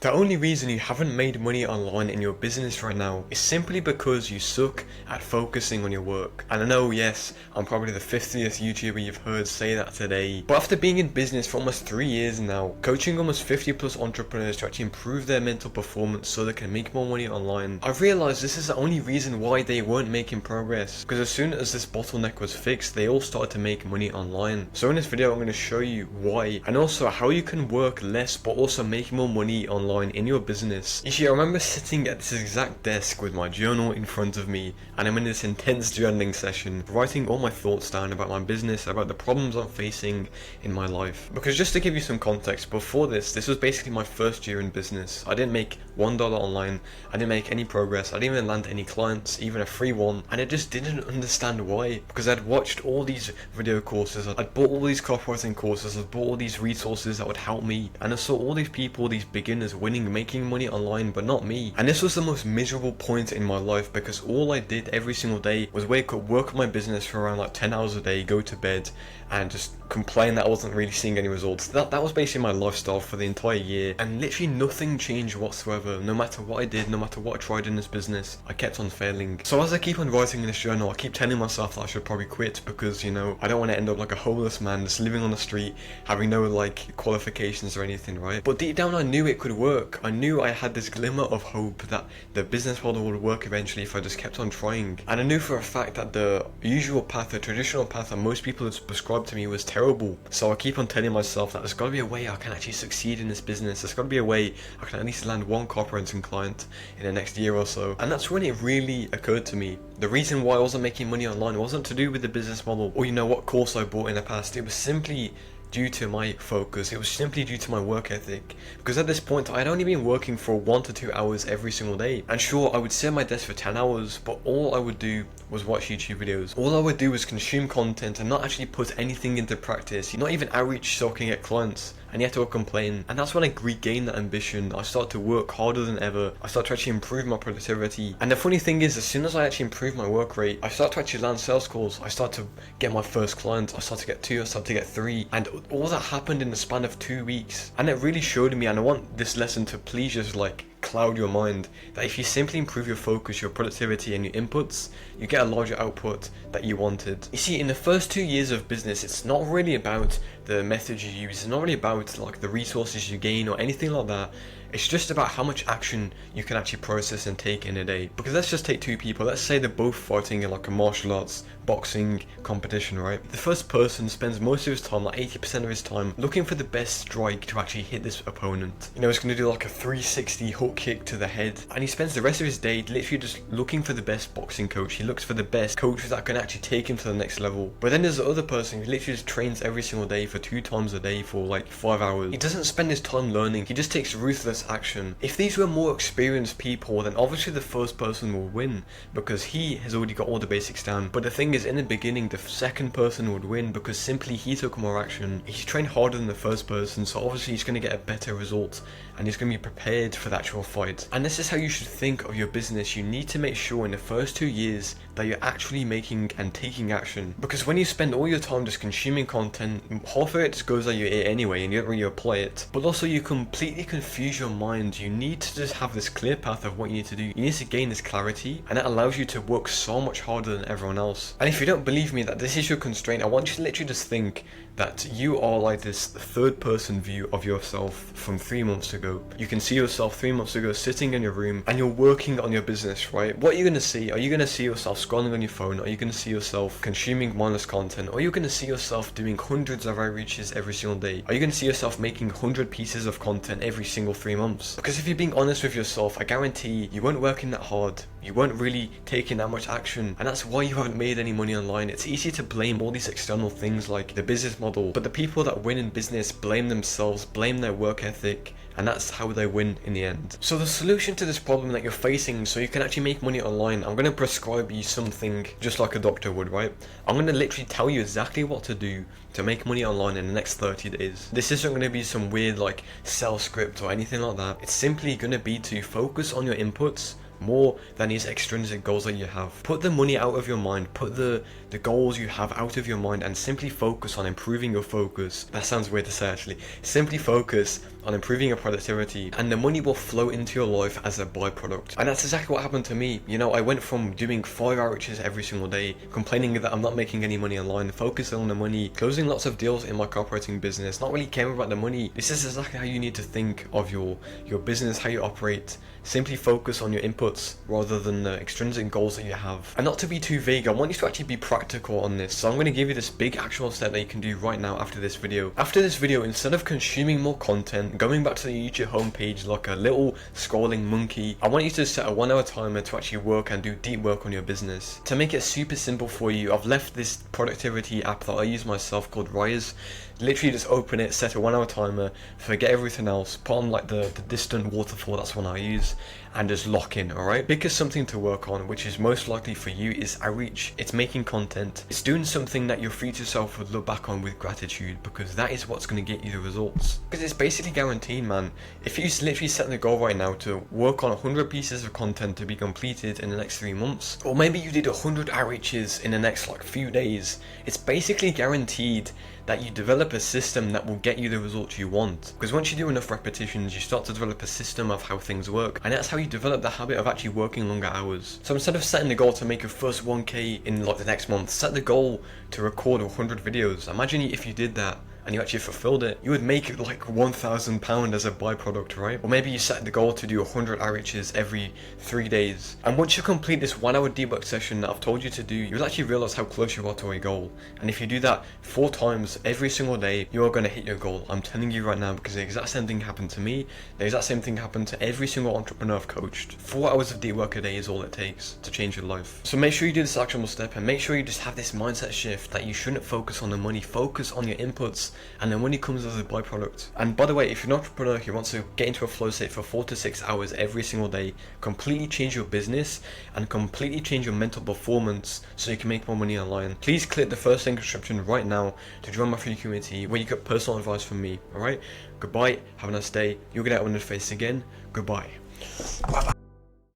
The only reason you haven't made money online in your business right now is simply because you suck at focusing on your work. And I know, yes, I'm probably the 50th YouTuber you've heard say that today, but after being in business for almost 3 years now, coaching almost 50 plus entrepreneurs to actually improve their mental performance so they can make more money online, I've realized this is the only reason why they weren't making progress, because as soon as this bottleneck was fixed, they all started to make money online. So in this video, I'm going to show you why, and also how you can work less but also make more money online in your business. You see, I remember sitting at this exact desk with my journal in front of me, and I'm in this intense journaling session, writing all my thoughts down about my business, about the problems I'm facing in my life. Because just to give you some context, before this was basically my first year in business. I didn't make $1 online, I didn't make any progress, I didn't even land any clients, even a free one, and I just didn't understand why. Because I'd watched all these video courses, I'd bought all these copywriting courses, I'd bought all these resources that would help me, and I saw all these people, these beginners winning, making money online, but not me. And this was the most miserable point in my life, because all I did every single day was wake up, work on my business for around like 10 hours a day, go to bed, and just complain that I wasn't really seeing any results. That was basically my lifestyle for the entire year, and literally nothing changed whatsoever. No matter what I did, no matter what I tried in this business, I kept on failing. So as I keep on writing in this journal, I keep telling myself that I should probably quit, because, you know, I don't want to end up like a homeless man just living on the street, having no like qualifications or anything, right? But deep down I knew it could work. I knew I had this glimmer of hope that the business model would work eventually if I just kept on trying. And I knew for a fact that the usual path, the traditional path that most people had prescribed to me was terrible. So I keep on telling myself that there's got to be a way I can actually succeed in this business. There's got to be a way I can at least land one copywriting client in the next year or so. And that's when it really occurred to me. The reason why I wasn't making money online wasn't to do with the business model or, you know, what course I bought in the past. It was simply due to my focus. It was simply due to my work ethic, because at this point I'd only been working for 1 to 2 hours every single day, and sure, I would sit at my desk for 10 hours, but all I would do was watch YouTube videos. All I would do was consume content and not actually put anything into practice, not even outreach so I can get clients, and yet I would complain. And that's when I regained that ambition. I started to work harder than ever. I started to actually improve my productivity. And the funny thing is, as soon as I actually improved my work rate, I started to actually land sales calls. I started to get my first client. I started to get 2, I started to get 3, and all that happened in the span of 2 weeks. And it really showed me, and I want this lesson to please just like cloud your mind, that if you simply improve your focus, your productivity and your inputs, you get a larger output that you wanted. You see, in the first 2 years of business, it's not really about the methods you use, it's not really about like the resources you gain or anything like that. It's just about how much action you can actually process and take in a day. Because let's just take 2 people. Let's say they're both fighting in like a martial arts boxing competition, right? The first person spends most of his time, like 80% of his time, looking for the best strike to actually hit this opponent. You know, he's going to do like a 360 hook kick to the head, and he spends the rest of his day literally just looking for the best boxing coach. He looks for the best coach that can actually take him to the next level. But then there's the other person who literally just trains every single day for 2 times a day for like 5 hours. He doesn't spend his time learning, he just takes ruthless action. If these were more experienced people, then obviously the first person will win, because he has already got all the basics down. But the thing is, in the beginning, the second person would win, because simply he took more action. He's trained harder than the first person, so obviously he's going to get a better result, and he's going to be prepared for the actual fight. And this is how you should think of your business. You need to make sure in the first 2 years that you're actually making and taking action, because when you spend all your time just consuming content, half of it just goes out your ear anyway and you don't really apply it. But also you completely confuse your mind. You need to just have this clear path of what you need to do. You need to gain this clarity, and that allows you to work so much harder than everyone else. And if you don't believe me that this is your constraint, I want you to literally just think that you are like this third person view of yourself from 3 months ago. You can see yourself 3 months ago sitting in your room and you're working on your business, right? What are you going to see? Are you going to see yourself scrolling on your phone? Are you going to see yourself consuming mindless content? Or are you going to see yourself doing hundreds of outreaches every single day? Are you going to see yourself making 100 pieces of content every single 3 months? Because if you're being honest with yourself, I guarantee you weren't working that hard. You weren't really taking that much action, and that's why you haven't made any money online. It's easy to blame all these external things like the business model, but the people that win in business blame themselves, blame their work ethic, and that's how they win in the end. So the solution to this problem that you're facing, so you can actually make money online, I'm going to prescribe you something just like a doctor would, right? I'm going to literally tell you exactly what to do to make money online in the next 30 days. This isn't going to be some weird like sales script or anything like that. It's simply going to be to focus on your inputs more than these extrinsic goals that you have. Put the money out of your mind, put the goals you have out of your mind, and simply focus on improving your focus. That sounds weird to say actually. Simply focus on improving your productivity, and the money will flow into your life as a byproduct. And that's exactly what happened to me. You know, I went from doing 5 outreaches every single day, complaining that I'm not making any money online, focusing on the money, closing lots of deals in my copywriting business, not really caring about the money. This is exactly how you need to think of your business, how you operate. Simply focus on your inputs rather than the extrinsic goals that you have. And not to be too vague, I want you to actually be practical on this. So I'm going to give you this big actual step that you can do right now after this video. After this video, instead of consuming more content, going back to the YouTube homepage like a little scrolling monkey, I want you to set a 1 hour timer to actually work and do deep work on your business. To make it super simple for you, I've left this productivity app that I use myself called Rise. Literally just open it, set a 1 hour timer, forget everything else, put on like the distant waterfall, that's one I use, and just lock in, alright? Because something to work on, which is most likely for you, is outreach. It's making content. It's doing something that your future self would look back on with gratitude, because that is what's going to get you the results. Because it's basically guaranteed, man. If you literally set the goal right now to work on 100 pieces of content to be completed in the next 3 months, or maybe you did 100 outreaches in the next like few days, it's basically guaranteed that you develop a system that will get you the results you want. Because once you do enough repetitions, you start to develop a system of how things work, and that's how you develop the habit of actually working longer hours. So instead of setting the goal to make your first 1k in like the next month, set the goal to record 100 videos. Imagine if you did that and you actually fulfilled it, you would make like £1,000 as a byproduct, right? Or maybe you set the goal to do 100 outreaches every 3 days. And once you complete this 1 hour debug session that I've told you to do, you'll actually realize how close you are to a goal. And if you do that 4 times every single day, you are going to hit your goal. I'm telling you right now, because the exact same thing happened to me. The exact same thing happened to every single entrepreneur I've coached. 4 hours of deep work a day is all it takes to change your life. So make sure you do this actionable step, and make sure you just have this mindset shift that you shouldn't focus on the money, focus on your inputs, and the money comes as a byproduct. And by the way, if you're an entrepreneur who wants to get into a flow state for 4 to 6 hours every single day, completely change your business and completely change your mental performance so you can make more money online, please click the first link in the description right now to join my free community where you get personal advice from me. Alright, goodbye, have a nice day. You'll get out on the face again. Goodbye. Bye-bye.